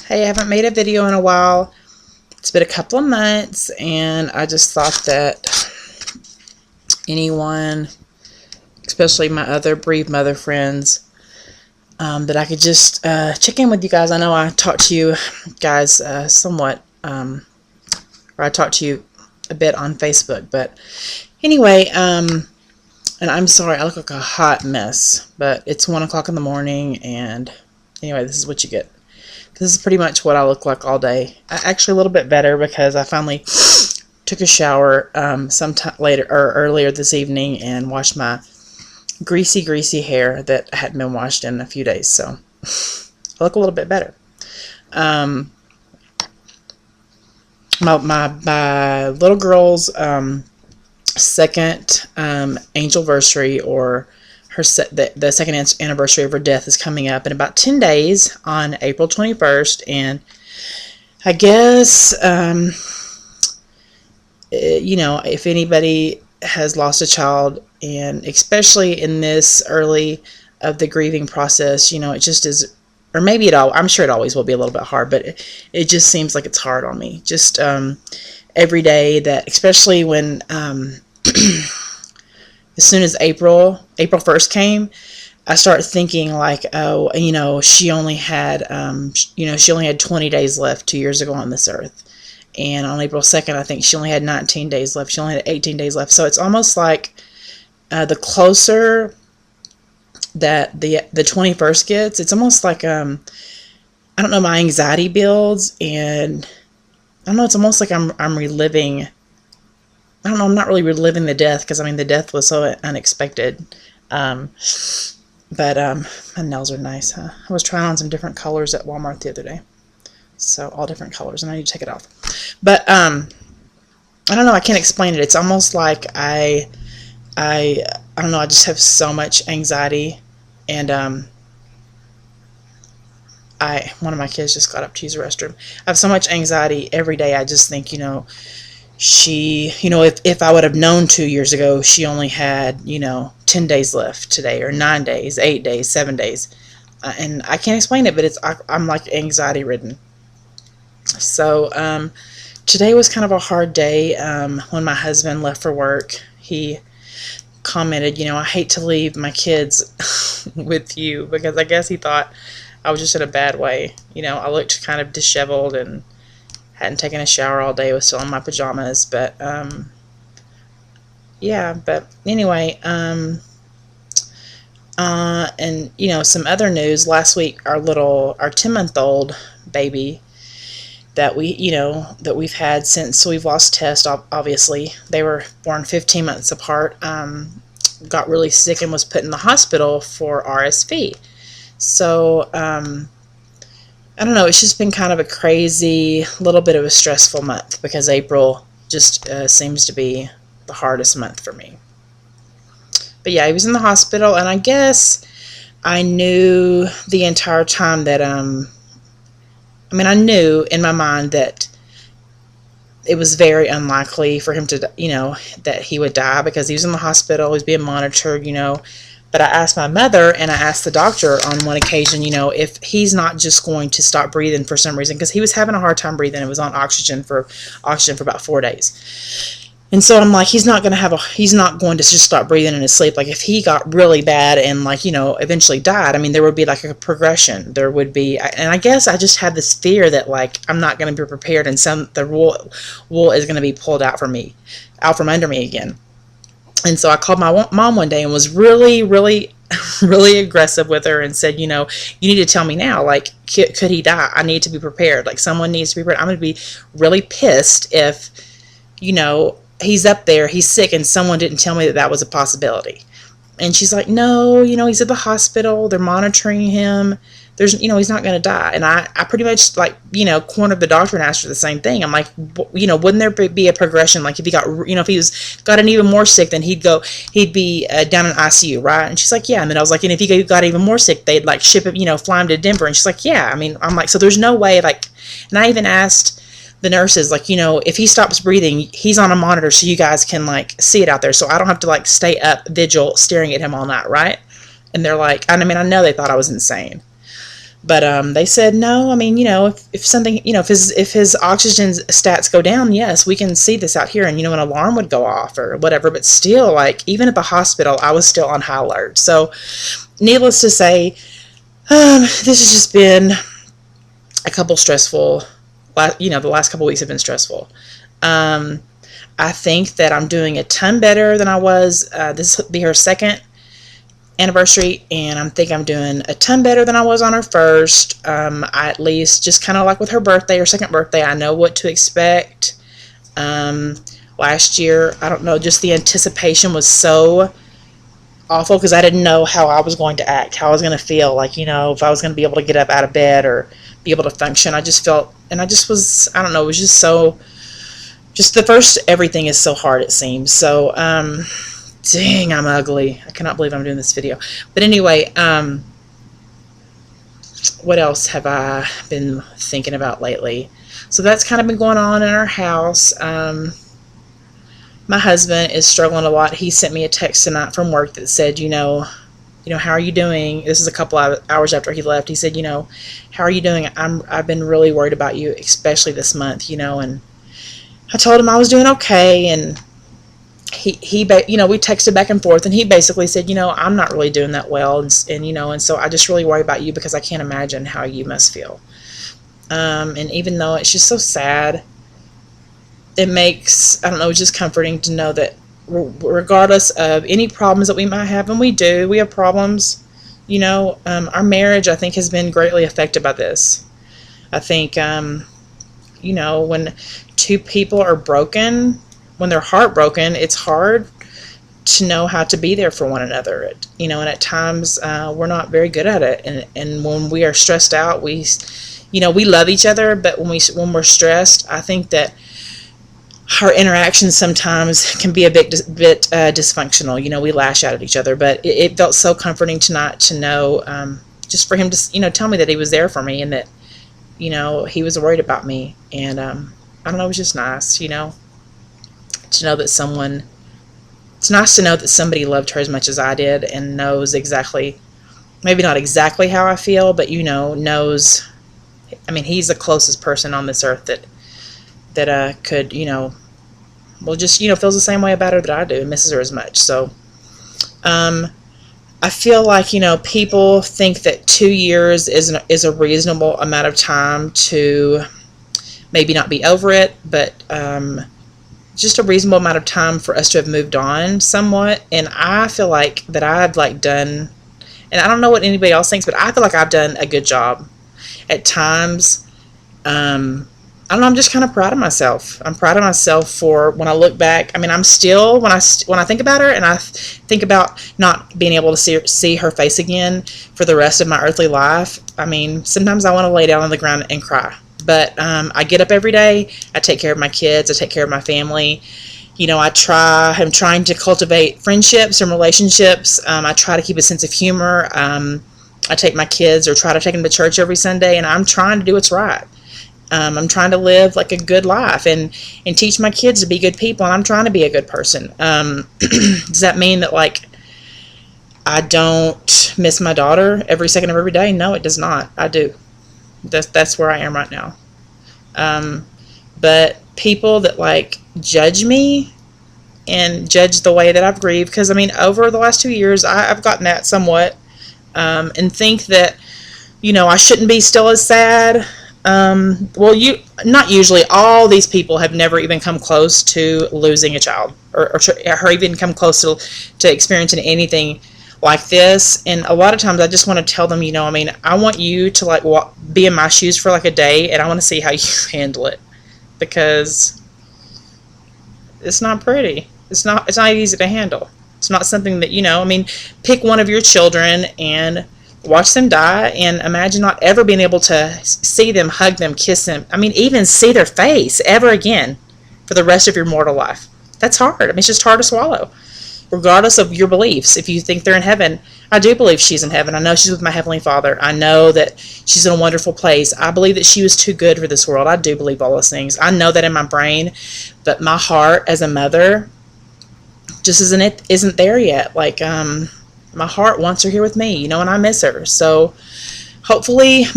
Hey, I haven't made a video in a while. It's been a couple of months, and I just thought that anyone, especially my other bereaved mother friends, that I could just check in with you guys. I know I talked to you guys somewhat, or I talked to you a bit on Facebook, but anyway, and I'm sorry, I look like a hot mess, but it's 1 o'clock in the morning, and anyway, this is what you get. This is pretty much what I look like all day. Actually, a little bit better because I finally took a shower sometime later or earlier this evening and washed my greasy hair that hadn't been washed in a few days. So I look a little bit better. My little girl's second Angelversary, or the second anniversary of her death, is coming up in about 10 days on April 21st, and I guess if anybody has lost a child, and especially in this early of the grieving process, it just is, or maybe I'm sure it always will be a little bit hard, but it just seems like it's hard on me just every day, that especially when as soon as April 1st came, I start thinking like, oh, she only had 20 days left 2 years ago on this earth. And on April 2nd, I think she only had 19 days left. She only had 18 days left. So it's almost like the closer that the 21st gets, it's almost like, I don't know, my anxiety builds, and I don't know, it's almost like I'm reliving. I don't know, I'm not really reliving the death, because, the death was so unexpected. But my nails are nice, huh? I was trying on some different colors at Walmart the other day. So, all different colors, and I need to take it off. But, I don't know, I can't explain it. It's almost like I don't know, I just have so much anxiety, and, one of my kids just got up to use the restroom. I have so much anxiety every day. I just think, she, if I would have known 2 years ago, she only had, 10 days left today, or 9 days, 8 days, 7 days. And I can't explain it, but I'm like anxiety ridden. So, today was kind of a hard day. When my husband left for work, he commented, I hate to leave my kids with you, because I guess he thought I was just in a bad way. I looked kind of disheveled and hadn't taken a shower all day, was still in my pajamas, but yeah, but anyway, and some other news. Last week, our 10-month-old baby that we've had since we've lost Test, obviously, they were born 15 months apart, got really sick and was put in the hospital for RSV. So, I don't know, it's just been kind of a crazy, little bit of a stressful month, because April just seems to be the hardest month for me. But yeah, he was in the hospital, and I guess I knew the entire time that, I knew in my mind that it was very unlikely for him to, that he would die, because he was in the hospital, he was being monitored, But I asked my mother, and I asked the doctor on one occasion, if he's not just going to stop breathing for some reason, because he was having a hard time breathing. It was on oxygen for about 4 days. And so I'm like, he's not going to just stop breathing in his sleep. Like, if he got really bad and, eventually died, there would be like a progression. There would be, and I guess I just had this fear that, I'm not going to be prepared, and the wool is going to be pulled out from under me again. And so I called my mom one day and was really, really, really aggressive with her, and said, you need to tell me now, could he die? I need to be prepared. Someone needs to be prepared. I'm going to be really pissed if, he's up there, he's sick, and someone didn't tell me that was a possibility. And she's like, no, he's at the hospital, they're monitoring him. He's not going to die. And I pretty much, cornered the doctor and asked her the same thing. I'm like, wouldn't there be a progression? If he got, if he gotten even more sick, then he'd be down in ICU, right? And she's like, yeah. And then I was like, and if he got even more sick, they'd ship him, fly him to Denver. And she's like, yeah. I'm like, so there's no way, and I even asked the nurses, if he stops breathing, he's on a monitor, so you guys can see it out there, so I don't have to stay up vigil staring at him all night, right? And they're like, I know they thought I was insane. But they said no. I mean, if something, if his oxygen stats go down, yes, we can see this out here, and an alarm would go off or whatever. But still, like, even at the hospital, I was still on high alert. So, needless to say, this has just been a couple stressful. The last couple weeks have been stressful. I think that I'm doing a ton better than I was. This will be her second anniversary, and I think I'm doing a ton better than I was on her first. I at least, just kind of like with her birthday, her second birthday, I know what to expect. Last year, I don't know, just the anticipation was so awful because I didn't know how I was going to act, how I was going to feel, like, if I was going to be able to get up out of bed or be able to function. I just felt, and I just was, I don't know, it was just so, just the first everything is so hard, it seems. So, dang, I'm ugly. I cannot believe I'm doing this video. But anyway, what else have I been thinking about lately? So that's kind of been going on in our house. My husband is struggling a lot. He sent me a text tonight from work that said, how are you doing? This is a couple of hours after he left. He said, how are you doing? I've been really worried about you, especially this month, and I told him I was doing okay, and we texted back and forth, and he basically said, I'm not really doing that well, and so I just really worry about you because I can't imagine how you must feel. And even though it's just so sad, it makes, I don't know, it's just comforting to know that regardless of any problems that we might have, and we have problems, our marriage, I think, has been greatly affected by this. I think, when two people are broken, when they're heartbroken, it's hard to know how to be there for one another. And at times we're not very good at it. And when we are stressed out, we love each other, but when we're stressed, I think that our interactions sometimes can be a bit dysfunctional. We lash out at each other, but it felt so comforting tonight to know, just for him to, tell me that he was there for me and that, he was worried about me. And I don't know, it was just nice, to know that it's nice to know that somebody loved her as much as I did and knows exactly, maybe not exactly how I feel, but knows, I mean, he's the closest person on this earth that could, just, feels the same way about her that I do and misses her as much. So, I feel like, people think that 2 years is a reasonable amount of time to maybe not be over it, but, just a reasonable amount of time for us to have moved on somewhat. And I feel like that I've done, and I don't know what anybody else thinks, but I feel like I've done a good job at times. I don't know, I'm just kind of proud of myself. I'm proud of myself for when I look back. I mean, I'm still, when I think about her and I think about not being able to see her face again for the rest of my earthly life, I mean, sometimes I want to lay down on the ground and cry. But I get up every day, I take care of my kids, I take care of my family. I'm trying to cultivate friendships and relationships. I try to keep a sense of humor. I take my kids, or try to take them to church every Sunday, and I'm trying to do what's right. I'm trying to live like a good life and teach my kids to be good people, and I'm trying to be a good person. Does that mean that, I don't miss my daughter every second of every day? No, it does not. I do. That's where I am right now. But people that judge me and judge the way that I've grieved, because I mean, over the last 2 years, I've gotten that somewhat, and think that, I shouldn't be still as sad. Not usually. All these people have never even come close to losing a child, or even come close to experiencing anything like this. And a lot of times I just want to tell them, I want you to be in my shoes for a day, and I want to see how you handle it, because it's not pretty. It's not easy to handle. It's not something that, pick one of your children and watch them die, and imagine not ever being able to see them, hug them, kiss them. I mean, even see their face ever again for the rest of your mortal life. That's hard. I mean, it's just hard to swallow, regardless of your beliefs. If you think they're in heaven, I do believe she's in heaven. I know she's with my Heavenly Father. I know that she's in a wonderful place. I believe that she was too good for this world. I do believe all those things. I know that in my brain, but my heart as a mother just isn't there yet. My heart wants her here with me, and I miss her. So hopefully